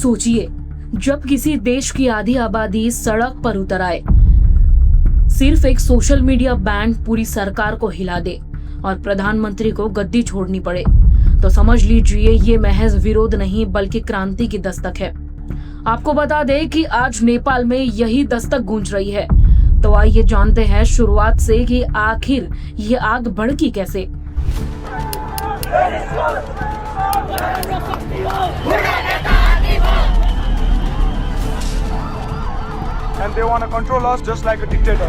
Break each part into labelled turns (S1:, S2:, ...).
S1: सोचिए, जब किसी देश की आधी आबादी सड़क पर उतर आए, सिर्फ एक सोशल मीडिया बैन पूरी सरकार को हिला दे और प्रधानमंत्री को गद्दी छोड़नी पड़े, तो समझ लीजिए ये महज विरोध नहीं बल्कि क्रांति की दस्तक है। आपको बता दें कि आज नेपाल में यही दस्तक गूंज रही है। तो आइए जानते हैं शुरुआत से कि आखिर ये आग भड़की कैसे।
S2: And they want to control us just like a dictator.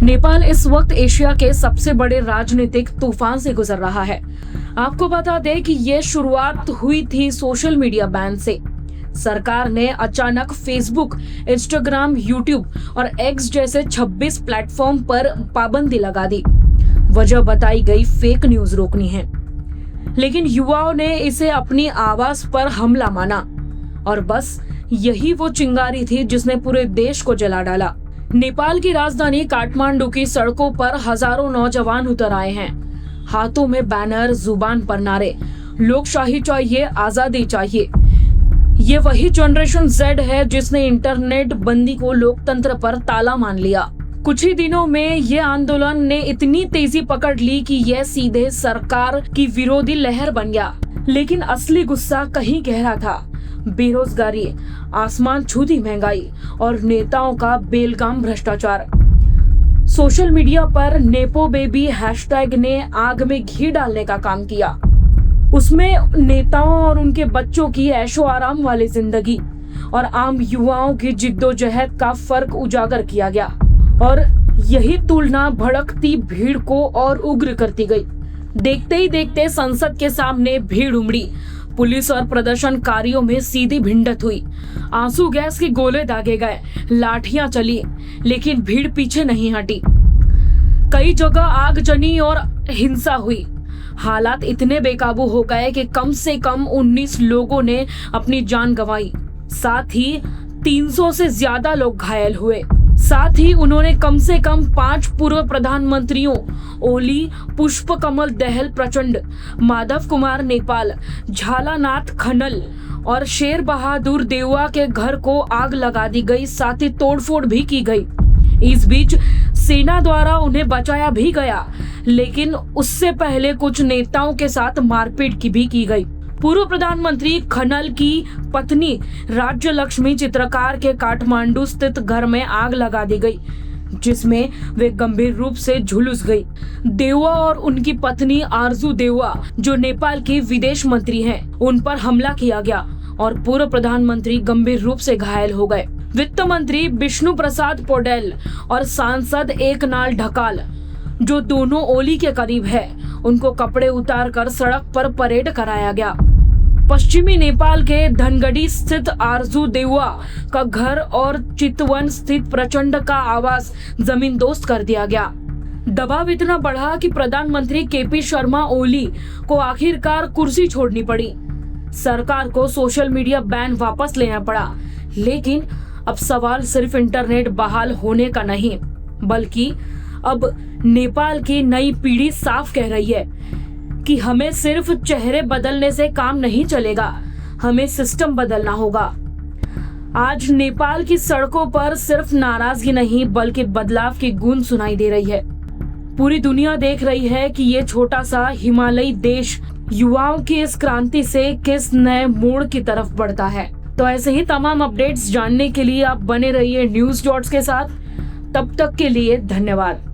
S1: Nepal इस वक्त एशिया के सबसे बड़े राजनीतिक तूफान से गुजर रहा है। आपको बता दें कि ये शुरुआत हुई थी सोशल मीडिया बैन से। सरकार ने अचानक फेसबुक, इंस्टाग्राम, यूट्यूब और एक्स जैसे 26 प्लेटफॉर्म पर पाबंदी लगा दी। वजह बताई गई फेक न्यूज रोकनी है, लेकिन युवाओं ने इसे अपनी आवाज पर हमला माना और बस यही वो चिंगारी थी जिसने पूरे देश को जला डाला। नेपाल की राजधानी काठमांडू की सड़कों पर हजारों नौजवान उतर आए हैं, हाथों में बैनर, जुबान पर नारे, लोकशाही चाहिए, आजादी चाहिए। ये वही जनरेशन जेड है जिसने इंटरनेट बंदी को लोकतंत्र पर ताला मान लिया। कुछ ही दिनों में ये आंदोलन ने इतनी तेजी पकड़ ली कि यह सीधे सरकार की विरोधी लहर बन गया। लेकिन असली गुस्सा कहीं गहरा था। बेरोजगारी, आसमान छूती महंगाई और नेताओं का बेलगाम भ्रष्टाचार। सोशल मीडिया पर नेपो बेबी हैशटैग ने आग में घी डालने का काम किया। उसमें नेताओं और उनके बच्चों की ऐशो आराम वाली जिंदगी और आम युवाओं की जिद्दोजहद का फर्क उजागर किया गया और यही तुलना भड़कती भीड़ को और उग्र करती गई। देखते ही देखते संसद के सामने भीड़ उमड़ी। पुलिस और प्रदर्शनकारियों में सीधी भिड़ंत हुई। आंसू गैस के गोले दागे गए, लाठियां चली, लेकिन भीड़ पीछे नहीं हटी। कई जगह आगजनी और हिंसा हुई। हालात इतने बेकाबू हो गए कि कम से कम 19 लोगों ने अपनी जान गंवाई। साथ ही 300 से ज्यादा लोग घायल हुए। साथ ही उन्होंने कम से कम 5 पूर्व प्रधानमंत्रियों ओली पुष्पकमल दहल प्रचंड, माधव कुमार नेपाल, झालानाथ खनल और शेर बहादुर देउवा के घर को आग लगा दी गई। साथ ही तोड़फोड़ भी की गई। इस बीच सेना द्वारा उन्हें बचाया भी गया, लेकिन उससे पहले कुछ नेताओं के साथ मारपीट भी की गई। पूर्व प्रधानमंत्री खनल की पत्नी राज्य लक्ष्मी चित्रकार के काठमांडू स्थित घर में आग लगा दी गई, जिसमें वे गंभीर रूप से झुलस गई। देउवा और उनकी पत्नी आरजू देउवा, जो नेपाल की विदेश मंत्री हैं, उन पर हमला किया गया और पूर्व प्रधानमंत्री गंभीर रूप से घायल हो गए। वित्त मंत्री विष्णु प्रसाद पौडेल और सांसद एकनाल ढकाल, जो दोनों ओली के करीब है, उनको कपड़े उतारकर सड़क पर परेड कराया गया। पश्चिमी नेपाल के धनगढ़ी स्थित आरजू देउवा का घर और चितवन स्थित प्रचंड का आवास जमींदोस्त कर दिया गया। दबाव इतना बढ़ा कि प्रधानमंत्री केपी शर्मा ओली को आखिरकार कुर्सी छोड़नी पड़ी। सरकार को सोशल मीडिया बैन वापस लेना पड़ा। लेकिन अब सवाल सिर्फ इंटरनेट बहाल होने का नहीं, बल्कि अब नेपाल की नई पीढ़ी साफ कह रही है कि हमें सिर्फ चेहरे बदलने से काम नहीं चलेगा, हमें सिस्टम बदलना होगा। आज नेपाल की सड़कों पर सिर्फ नाराजगी नहीं बल्कि बदलाव की गूंज सुनाई दे रही है। पूरी दुनिया देख रही है कि ये छोटा सा हिमालयी देश युवाओं की इस क्रांति से किस नए मोड़ की तरफ बढ़ता है। तो ऐसे ही तमाम अपडेट्स जानने के लिए आप बने रहिए न्यूज़ डॉट्स के साथ। तब तक के लिए धन्यवाद।